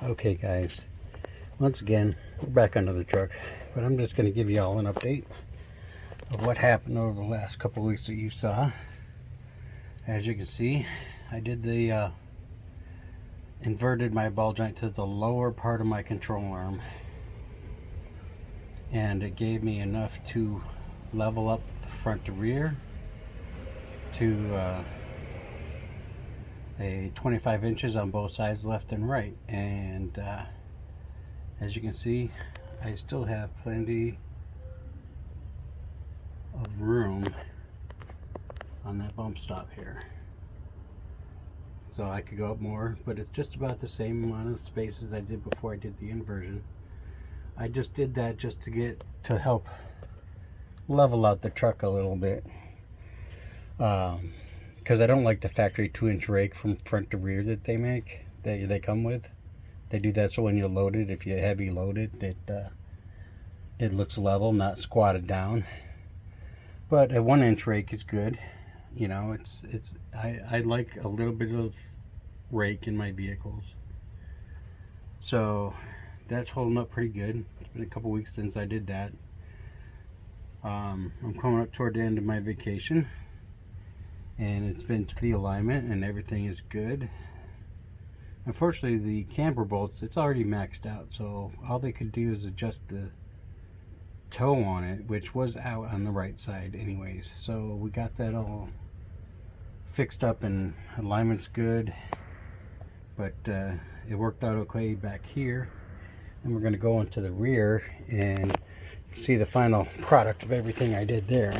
Okay guys, once again we're back under the truck, but I'm just going to give you all an update of what happened over the last couple of weeks that you saw. As you can see, I did the inverted my ball joint to the lower part of my control arm, and it gave me enough to level up the front to rear to a 25 inches on both sides, left and right. And as you can see, I still have plenty of room on that bump stop here, so I could go up more, but it's just about the same amount of space as I did before I did the inversion. I just did that just to help level out the truck a little bit, because I don't like the factory 2-inch rake from front to rear that they make, they come with. They do that so when you load it, if you heavy load it, it looks level, not squatted down. But a 1-inch rake is good. You know, I like a little bit of rake in my vehicles, so that's holding up pretty good. It's been a couple weeks since I did that. I'm coming up toward the end of my vacation, and it's been to the alignment and everything is good. Unfortunately, the camber bolts, it's already maxed out, so all they could do is adjust the toe on it, which was out on the right side anyways. So we got that all fixed up and alignment's good, but it worked out okay back here. And we're going to go into the rear and see the final product of everything I did there.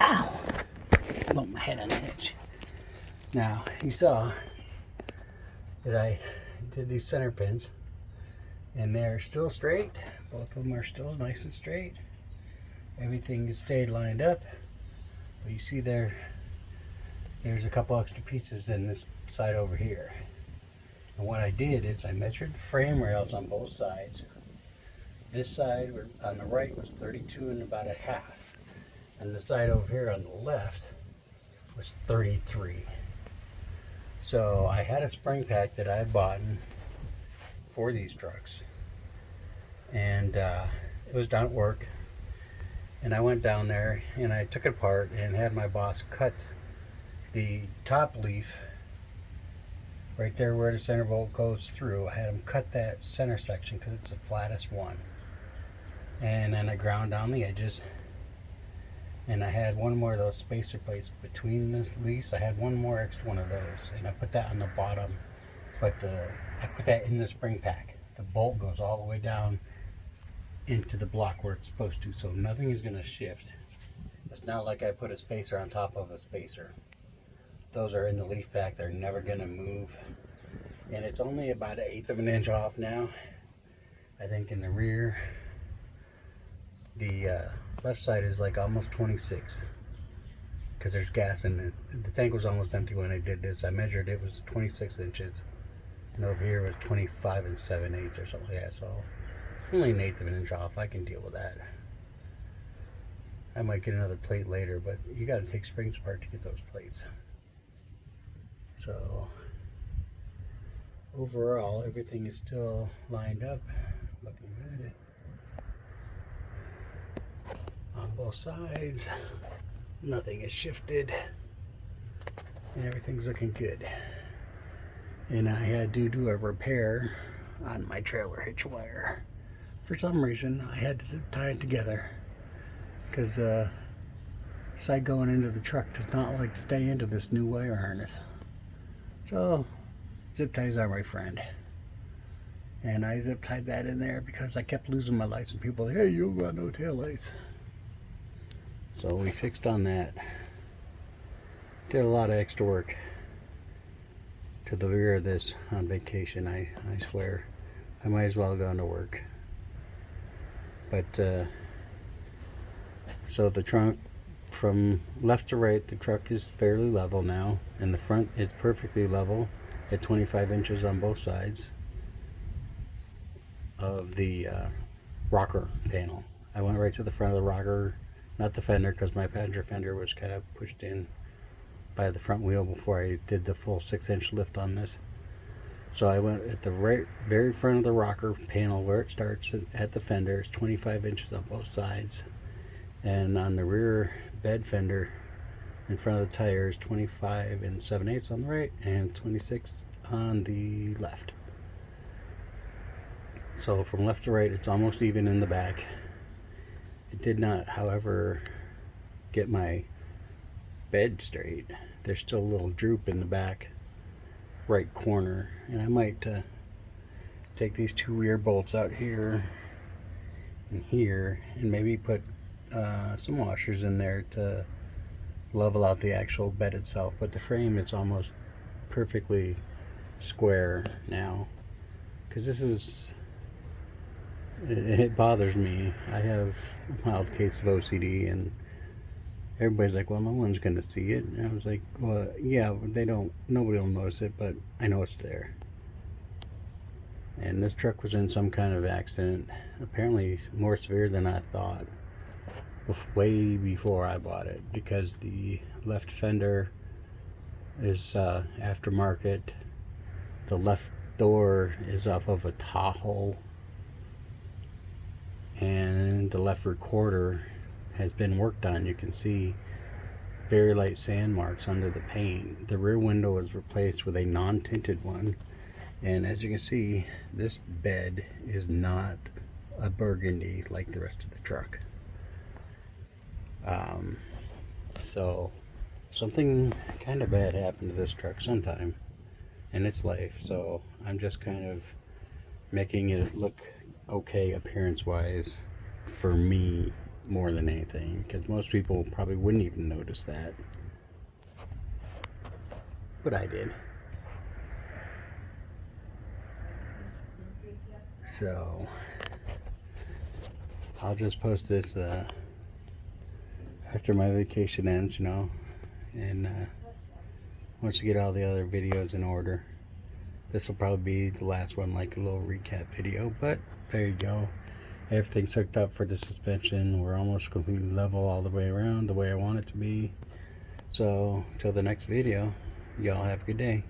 Ow! Bumped my head on the edge. Now, you saw that I did these center pins, and they're still straight. Both of them are still nice and straight. Everything has stayed lined up. But you see there's a couple extra pieces in this side over here. And what I did is I measured the frame rails on both sides. This side on the right was 32 and about a half. And the side over here on the left was 33. So I had a spring pack that I had bought for these trucks, and it was down at work, and I went down there and I took it apart and had my boss cut the top leaf right there where the center bolt goes through. I had him cut that center section because it's the flattest one, and then I ground down the edges. And I had one more of those spacer plates between the leaves. I had one more extra one of those, and I put that on the bottom. But I put that in the spring pack. The bolt goes all the way down into the block where it's supposed to, so nothing is going to shift. It's not like I put a spacer on top of a spacer. Those are in the leaf pack. They're never going to move. And it's only about 1/8 of an inch off now. I think in the rear, the left side is like almost 26, because there's gas in it. The tank was almost empty when I did this. I measured, it was 26 inches, and over here was 25 7/8 or something like that. So it's only 1/8 of an inch off. I can deal with that. I might get another plate later, but you got to take springs apart to get those plates. So overall, everything is still lined up, looking good on both sides. Nothing has shifted, and everything's looking good. And I had to do a repair on my trailer hitch wire. For some reason, I had to zip tie it together, because the side going into the truck does not like to stay into this new wire harness. So zip ties are my friend, and I zip tied that in there because I kept losing my lights, and people, hey, you got no tail lights. So we fixed on that. Did a lot of extra work to the rear of this on vacation. I swear I might as well go into work. But so the trunk from left to right, the truck is fairly level now, and the front is perfectly level at 25 inches on both sides. of the rocker panel. I went right to the front of the rocker, not the fender, because my passenger fender was kind of pushed in by the front wheel before I did the full 6-inch lift on this. So I went at the very front of the rocker panel where it starts at the fender. It's 25 inches on both sides, and on the rear bed fender in front of the tires, 25 and 7/8 on the right and 26 on the left. So from left to right, it's almost even in the back. It did not, however, get my bed straight. There's still a little droop in the back right corner, and I might take these two rear bolts out here and here and maybe put some washers in there to level out the actual bed itself. But the frame is almost perfectly square now, because this is, it bothers me. I have a mild case of OCD, and everybody's like, well, no one's gonna see it. And I was like, well, yeah, nobody will notice it, but I know it's there. And this truck was in some kind of accident, apparently more severe than I thought, way before I bought it, because the left fender is aftermarket. The left door is off of a Tahoe, and the left recorder has been worked on. You can see very light sand marks under the paint. The rear window was replaced with a non-tinted one, and as you can see, this bed is not a burgundy like the rest of the truck. So something kind of bad happened to this truck sometime in its life, so I'm just kind of making it look okay appearance wise for me more than anything, because most people probably wouldn't even notice that, but I did. So I'll just post this after my vacation ends, and once I get all the other videos in order. This will probably be the last one, like a little recap video, but there you go. Everything's hooked up for the suspension. We're almost completely level all the way around the way I want it to be. So till the next video, y'all have a good day.